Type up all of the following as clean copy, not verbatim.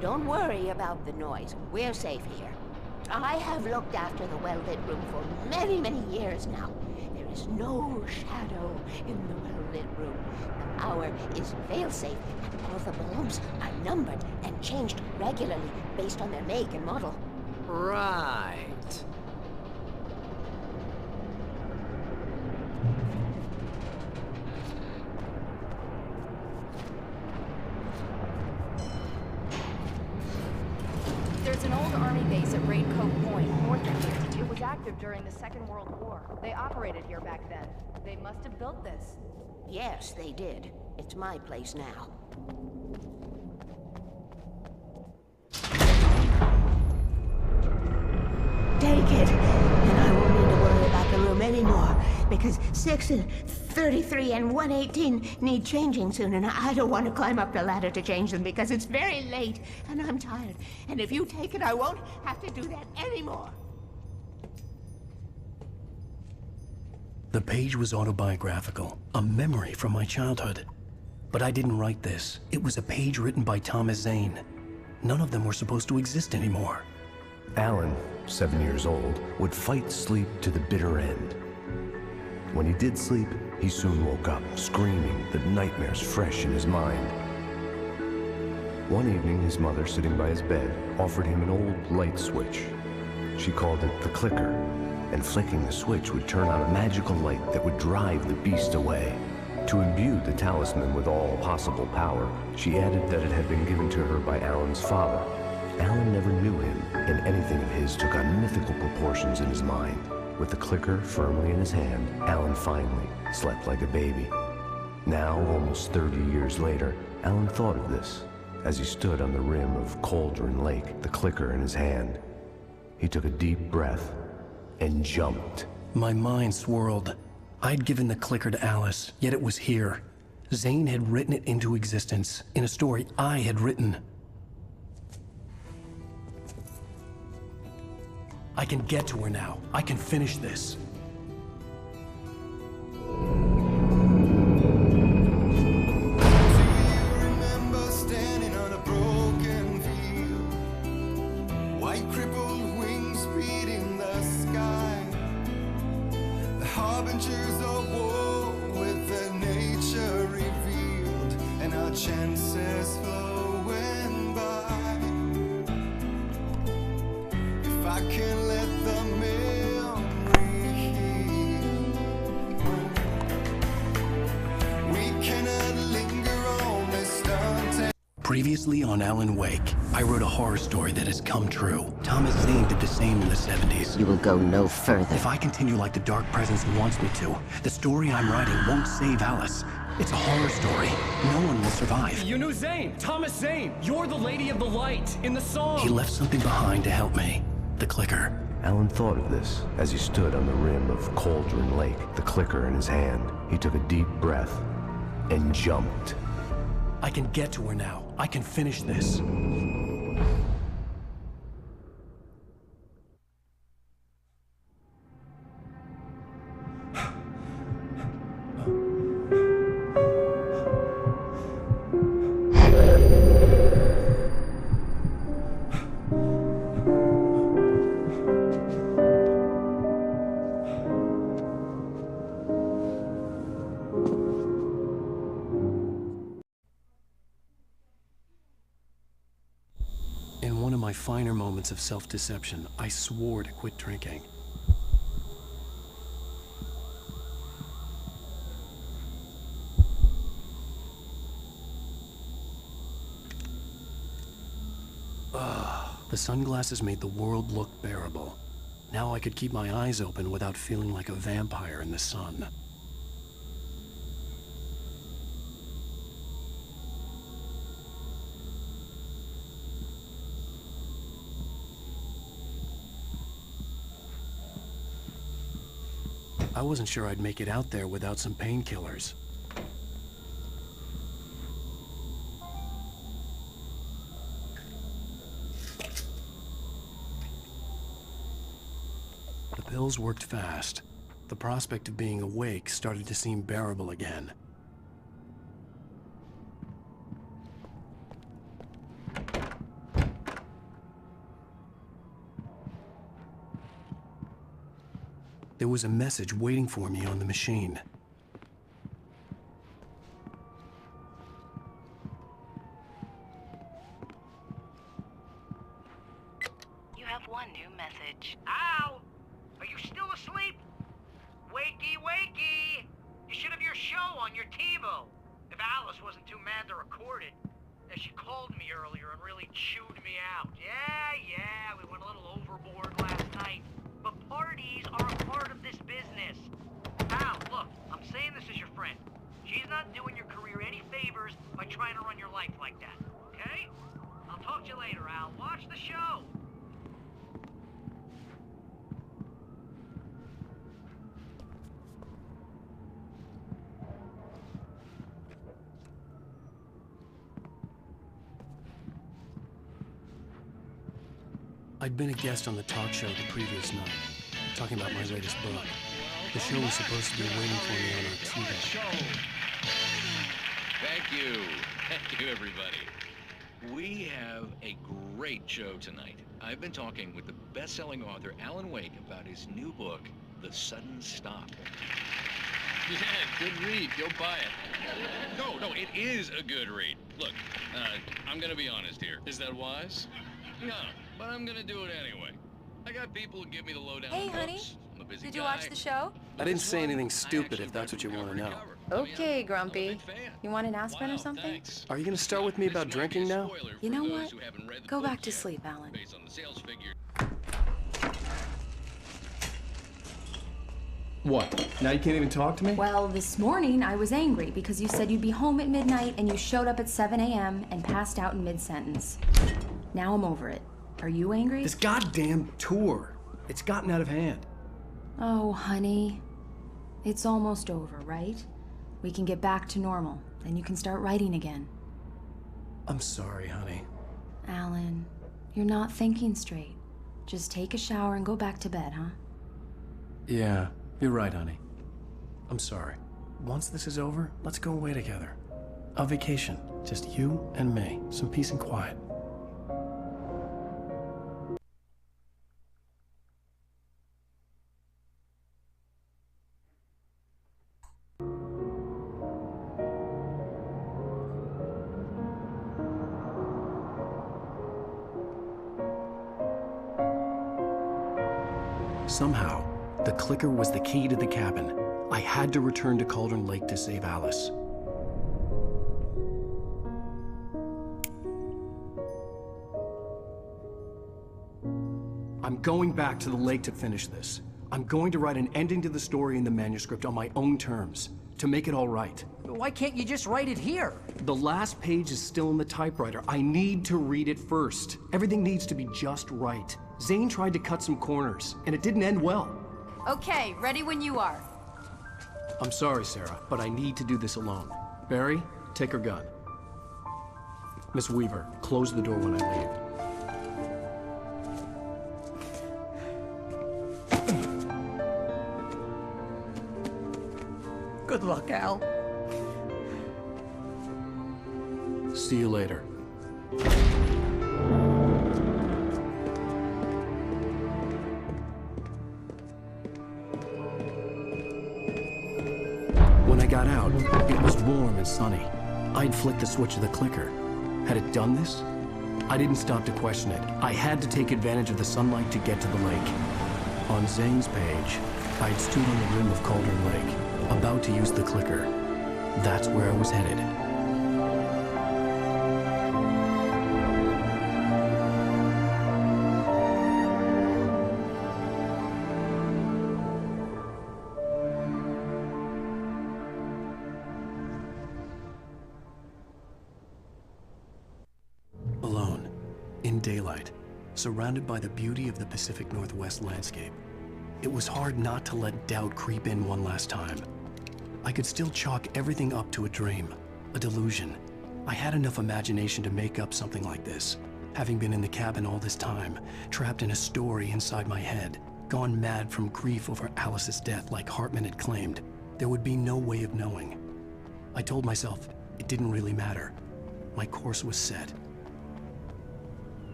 Don't worry about the noise. We're safe here. I have looked after the well-lit room for many, many years now. There is no shadow in the well-lit room. The power is fail-safe, and all the bulbs are numbered and changed regularly based on their make and model. Right. There's an old army base at Raincoat Point, north of here. It was active during the Second World War. They operated here back then. They must have built this. Yes, they did. It's my place now. Take it, and I won't need to worry about the room anymore, because 6 and 33 and 118 need changing soon, and I don't want to climb up the ladder to change them because it's very late, and I'm tired. And if you take it, I won't have to do that anymore. The page was autobiographical, a memory from my childhood. But I didn't write this. It was a page written by Thomas Zane. None of them were supposed to exist anymore. Alan, 7 years old, would fight sleep to the bitter end. When he did sleep, he soon woke up, screaming, the nightmares fresh in his mind. One evening, his mother, sitting by his bed, offered him an old light switch. She called it the clicker, and flicking the switch would turn on a magical light that would drive the beast away. To imbue the talisman with all possible power, she added that it had been given to her by Alan's father. Alan never knew him, and anything of his took on mythical proportions in his mind. With the clicker firmly in his hand, Alan finally slept like a baby. Now, almost 30 years later, Alan thought of this as he stood on the rim of Cauldron Lake, the clicker in his hand. He took a deep breath and jumped. My mind swirled. I'd given the clicker to Alice, yet it was here. Zane had written it into existence, in a story I had written. I can get to her now. I can finish this. Harbingers of war with their nature revealed and our chances flowing by. If I can let the memory heal, we cannot linger on this stunt. Previously on Alan Wake, I wrote a horror story that has come true. Thomas Zane did the same in the 70s. You will go no further. If I continue like the Dark Presence wants me to, the story I'm writing won't save Alice. It's a horror story. No one will survive. You knew Zane! Thomas Zane! You're the Lady of the Light in the song! He left something behind to help me. The clicker. Alan thought of this as he stood on the rim of Cauldron Lake, the clicker in his hand. He took a deep breath and jumped. I can get to her now. I can finish this. In one of my finer moments of self-deception, I swore to quit drinking. The sunglasses made the world look bearable. Now I could keep my eyes open without feeling like a vampire in the sun. I wasn't sure I'd make it out there without some painkillers. The pills worked fast. The prospect of being awake started to seem bearable again. There was a message waiting for me on the machine. You have one new message. Al! Are you still asleep? Wakey, wakey! You should have your show on your TiVo. If Alice wasn't too mad to record it. She called me earlier and really chewed me out. Yeah, we went a little overboard last night. But parties are a part of this business. Al, look, I'm saying this as your friend. She's not doing your career any favors by trying to run your life like that, okay? I'll talk to you later, Al. Watch the show. I'd been a guest on the talk show the previous night, talking about my latest book. The show was supposed to be waiting for me on our TV. Thank you. Thank you, everybody. We have a great show tonight. I've been talking with the best-selling author Alan Wake about his new book, The Sudden Stop. Yeah, good read. Go buy it. No, it is a good read. Look, I'm gonna be honest here. Is that wise? No, but I'm gonna do it anyway. I got people who give me the lowdown on Hey, honey. books. I'm a busy Did you guy. watch the show? I didn't say anything stupid if that's what you want to know. Okay, Grumpy. You want an aspirin or something? Thanks. Are you going to start with me about drinking now? You know what? Go back to sleep, Alan. Based on the sales figure. What? Now you can't even talk to me? Well, this morning I was angry because you said you'd be home at midnight and you showed up at 7 a.m. and passed out in mid-sentence. Now I'm over it. Are you angry? This goddamn tour. It's gotten out of hand. Oh, honey. It's almost over, right? We can get back to normal. Then you can start writing again. I'm sorry, honey. Alan, you're not thinking straight. Just take a shower and go back to bed, huh? Yeah, you're right, honey. I'm sorry. Once this is over, let's go away together. A vacation. Just you and me. Some peace and quiet. Somehow, the clicker was the key to the cabin. I had to return to Cauldron Lake to save Alice. I'm going back to the lake to finish this. I'm going to write an ending to the story in the manuscript on my own terms, to make it all right. Why can't you just write it here? The last page is still in the typewriter. I need to read it first. Everything needs to be just right. Zane tried to cut some corners, and it didn't end well. Okay, ready when you are. I'm sorry, Sarah, but I need to do this alone. Barry, take her gun. Miss Weaver, close the door when I leave. Good luck, Al. See you later. When I got out, it was warm and sunny. I'd flicked the switch of the clicker. Had it done this? I didn't stop to question it. I had to take advantage of the sunlight to get to the lake. On Zane's page, I'd stood on the rim of Cauldron Lake, about to use the clicker. That's where I was headed. Alone, in daylight, surrounded by the beauty of the Pacific Northwest landscape. It was hard not to let doubt creep in one last time. I could still chalk everything up to a dream, a delusion. I had enough imagination to make up something like this. Having been in the cabin all this time, trapped in a story inside my head, gone mad from grief over Alice's death like Hartman had claimed, there would be no way of knowing. I told myself it didn't really matter. My course was set.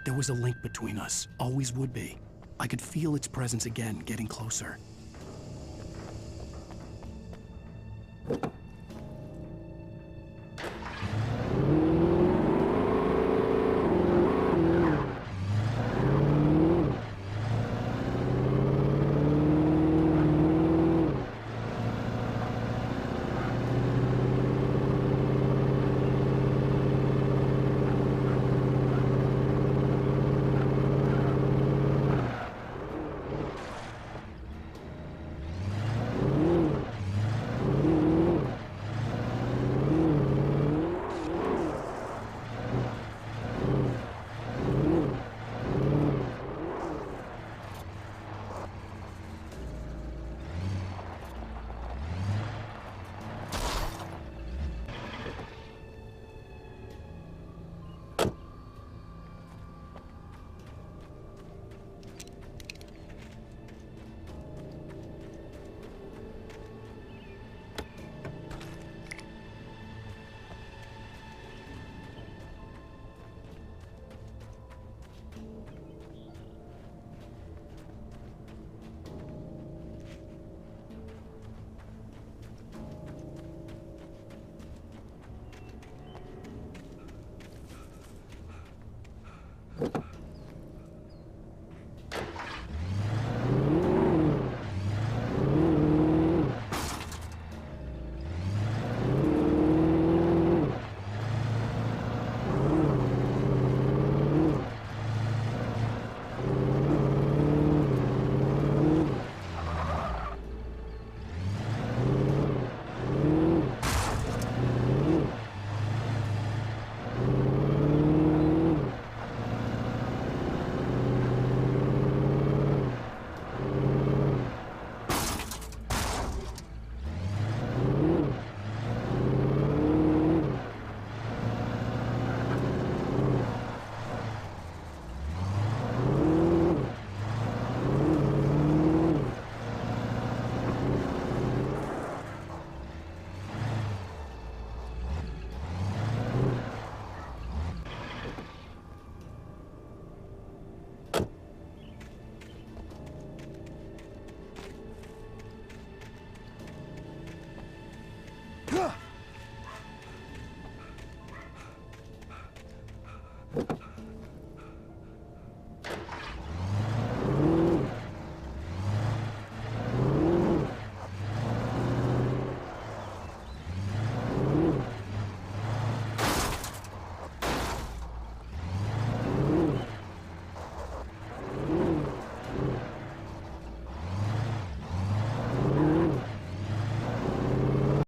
There was a link between us, always would be. I could feel its presence again, getting closer.